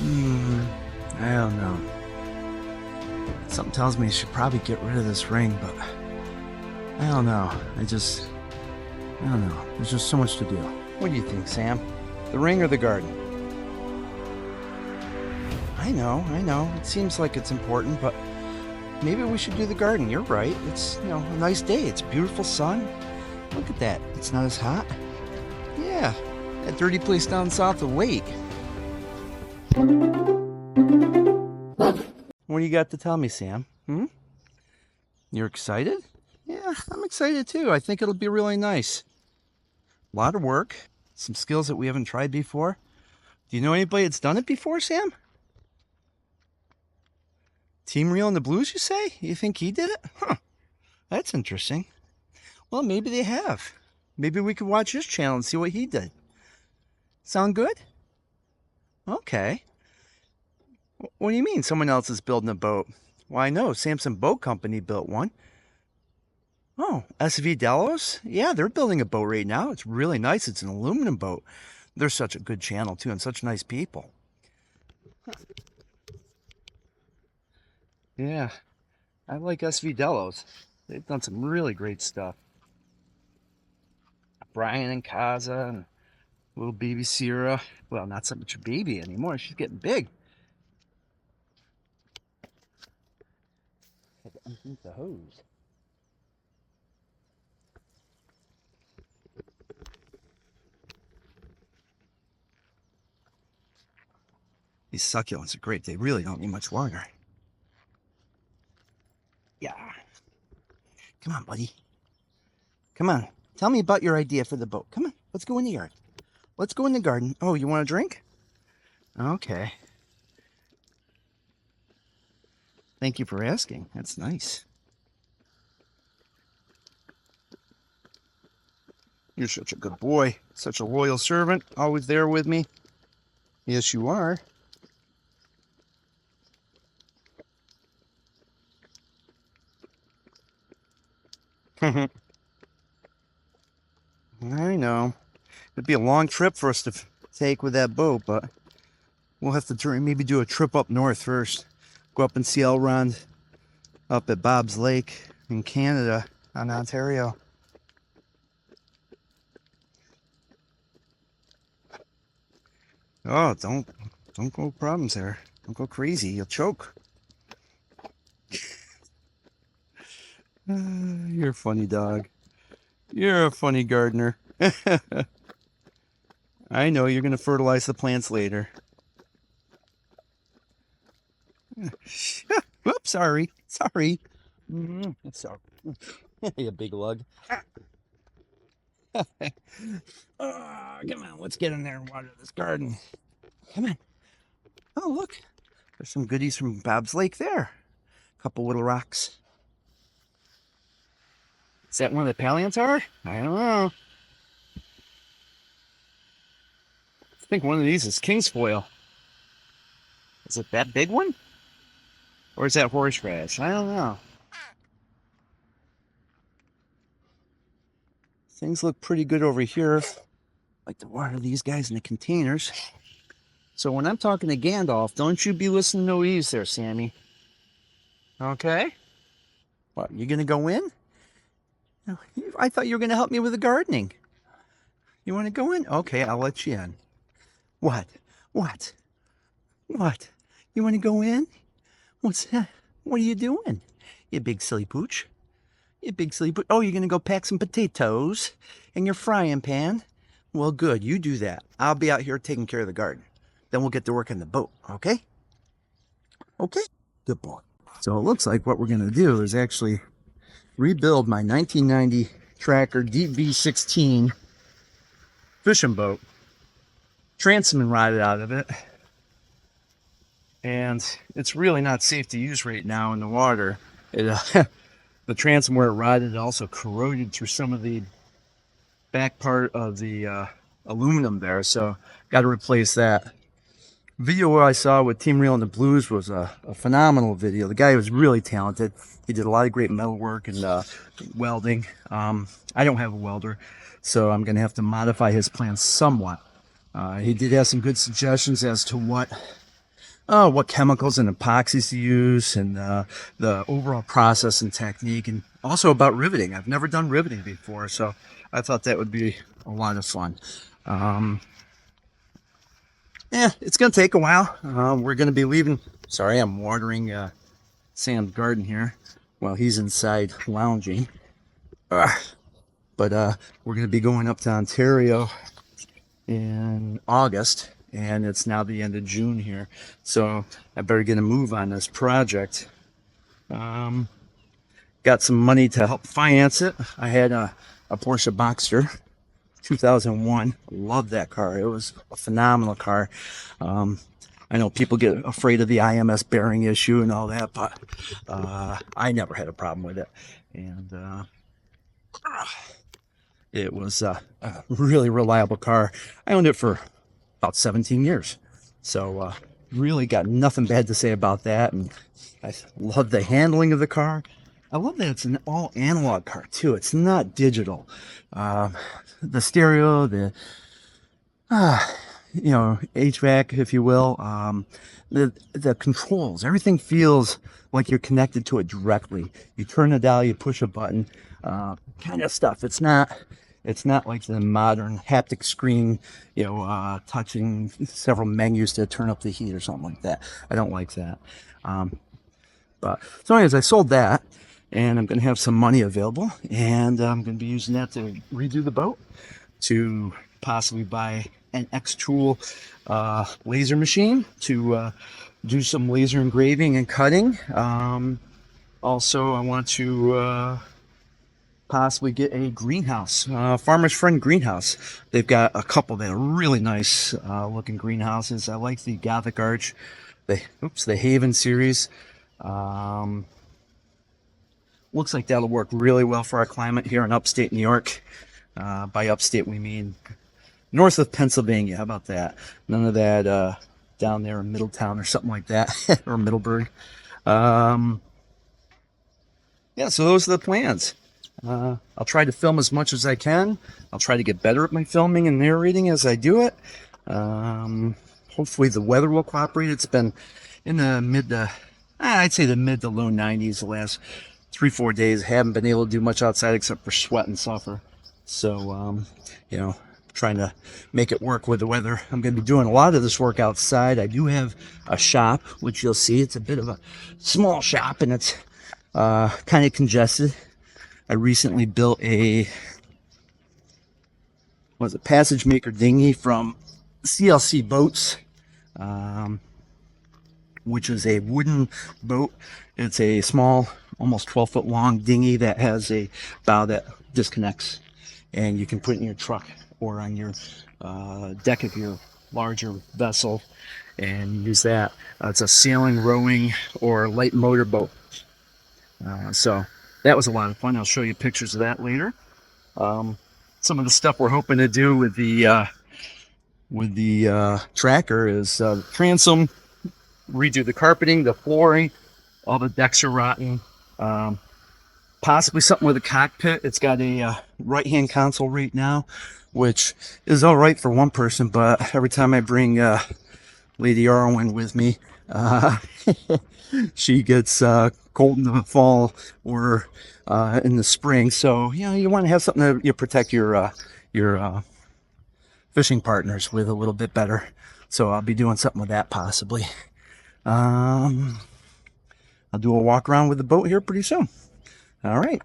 I don't know. Something tells me I should probably get rid of this ring, but I don't know. I don't know. There's just so much to do. What do you think, Sam? The ring or the garden? I know. It seems like it's important, but maybe we should do the garden. You're right. It's, a nice day. It's beautiful sun. Look at that. It's not as hot. Yeah, that dirty place down south will wait. What do you got to tell me, Sam? You're excited? Yeah, I'm excited too. I think it'll be really nice. A lot of work. Some skills that we haven't tried before. Do you know anybody that's done it before, Sam? Team Reel and the Blues, you say? You think he did it? Huh. That's interesting. Well, maybe they have. Maybe we could watch his channel and see what he did. Sound good? Okay. What do you mean someone else is building a boat? Well, I know. Samson Boat Company built one. Oh, SV Delos? Yeah, they're building a boat right now. It's really nice. It's an aluminum boat. They're such a good channel, too, and such nice people. Yeah, I like SV Delos. They've done some really great stuff. Brian and Kaza and little baby Sierra. Well, not so much a baby anymore. She's getting big. Had to unsync the hose. These succulents are great. They really don't need much water. Yeah. Come on, buddy. Come on. Tell me about your idea for the boat. Come on. Let's go in the yard. Let's go in the garden. Oh, you want a drink? Okay. Thank you for asking. That's nice. You're such a good boy. Such a loyal servant. Always there with me. Yes, you are. I know. It'd be a long trip for us to take with that boat, but we'll have to maybe do a trip up north first. Go up and see Elrond up at Bob's Lake in Canada on Ontario. Oh, don't go problems there. Don't go crazy. You'll choke. You're a funny dog. You're a funny gardener. I know you're going to fertilize the plants later. Whoops, sorry. Sorry. Sorry. You big lug. Oh, come on, let's get in there and water this garden. Come on. Oh, look. There's some goodies from Bob's Lake there. A couple little rocks. Is that one of the paleontars? I don't know. I think one of these is kingsfoil. Is it that big one? Or is that horseradish? I don't know. Things look pretty good over here. I like to water these guys in the containers. So when I'm talking to Gandalf, don't you be listening to Ease there, Sammy. Okay? What, you gonna go in? I thought you were gonna help me with the gardening. You wanna go in? Okay, I'll let you in. What? What? What? You wanna go in? What's that? What are you doing? You big silly pooch. You big silly pooch. Oh, you're gonna go pack some potatoes in your frying pan? Well, good, you do that. I'll be out here taking care of the garden. Then we'll get to work on the boat, okay? Okay? Good boy. So it looks like what we're gonna do is actually rebuild my 1990 Tracker Deep V16 fishing boat. Transom rotted out of it. And it's really not safe to use right now in the water. The transom where it rotted also corroded through some of the back part of the aluminum there, so got to replace that. Video I saw with Team Reel and the Blues was a phenomenal video. The guy was really talented. He did a lot of great metal work and welding. I don't have a welder, so I'm going to have to modify his plans somewhat. He did have some good suggestions as to what what chemicals and epoxies to use, and the overall process and technique, and also about riveting. I've never done riveting before, so I thought that would be a lot of fun. Yeah, it's going to take a while. We're going to be leaving. Sorry, I'm watering Sam's garden here while he's inside lounging. But we're going to be going up to Ontario in August, and it's now the end of June here, so I better get a move on this project. Got some money to help finance it. I had a Porsche Boxster 2001. Love that car. It was a phenomenal car. I know people get afraid of the IMS bearing issue and all that, but I never had a problem with it. And it was a really reliable car. I owned it for about 17 years. So really got nothing bad to say about that. And I love the handling of the car. I love that it's an all analog car too. It's not digital. The stereo, the HVAC, if you will, the controls, everything feels like you're connected to it directly. You turn a dial, you push a button, kind of stuff. It's not like the modern haptic screen, touching several menus to turn up the heat or something like that. I don't like that. So anyways, I sold that, and I'm going to have some money available, and I'm going to be using that to redo the boat, to possibly buy an X-Tool laser machine to do some laser engraving and cutting. Also, I want to possibly get a greenhouse, Farmer's Friend greenhouse. They've got a couple that are really nice looking greenhouses. I like the Gothic Arch, the Haven series. Looks like that'll work really well for our climate here in upstate New York. By upstate, we mean north of Pennsylvania. How about that? None of that down there in Middletown or something like that, or Middleburg. Yeah, so those are the plans. I'll try to film as much as I can. I'll try to get better at my filming and narrating as I do it. Hopefully the weather will cooperate. It's been in the I'd say the mid to low 90s the last 3-4 days. Haven't been able to do much outside except for sweat and suffer. So, trying to make it work with the weather. I'm going to be doing a lot of this work outside. I do have a shop, which you'll see. It's a bit of a small shop, and it's kind of congested. I recently built a passage maker dinghy from CLC Boats, which is a wooden boat. It's a small, almost 12-foot long dinghy that has a bow that disconnects, and you can put it in your truck or on your deck of your larger vessel and use that. It's a sailing, rowing, or light motor boat. So that was a lot of fun. I'll show you pictures of that later. Some of the stuff we're hoping to do with the tracker is the transom, redo the carpeting, the flooring. All the decks are rotten. Possibly something with a cockpit. It's got a right-hand console right now, which is all right for one person, but every time I bring Lady Arwen with me, she gets cold in the fall or in the spring. So you want to have something to protect your fishing partners with a little bit better. So I'll be doing something with that possibly. I'll do a walk around with the boat here pretty soon. All right.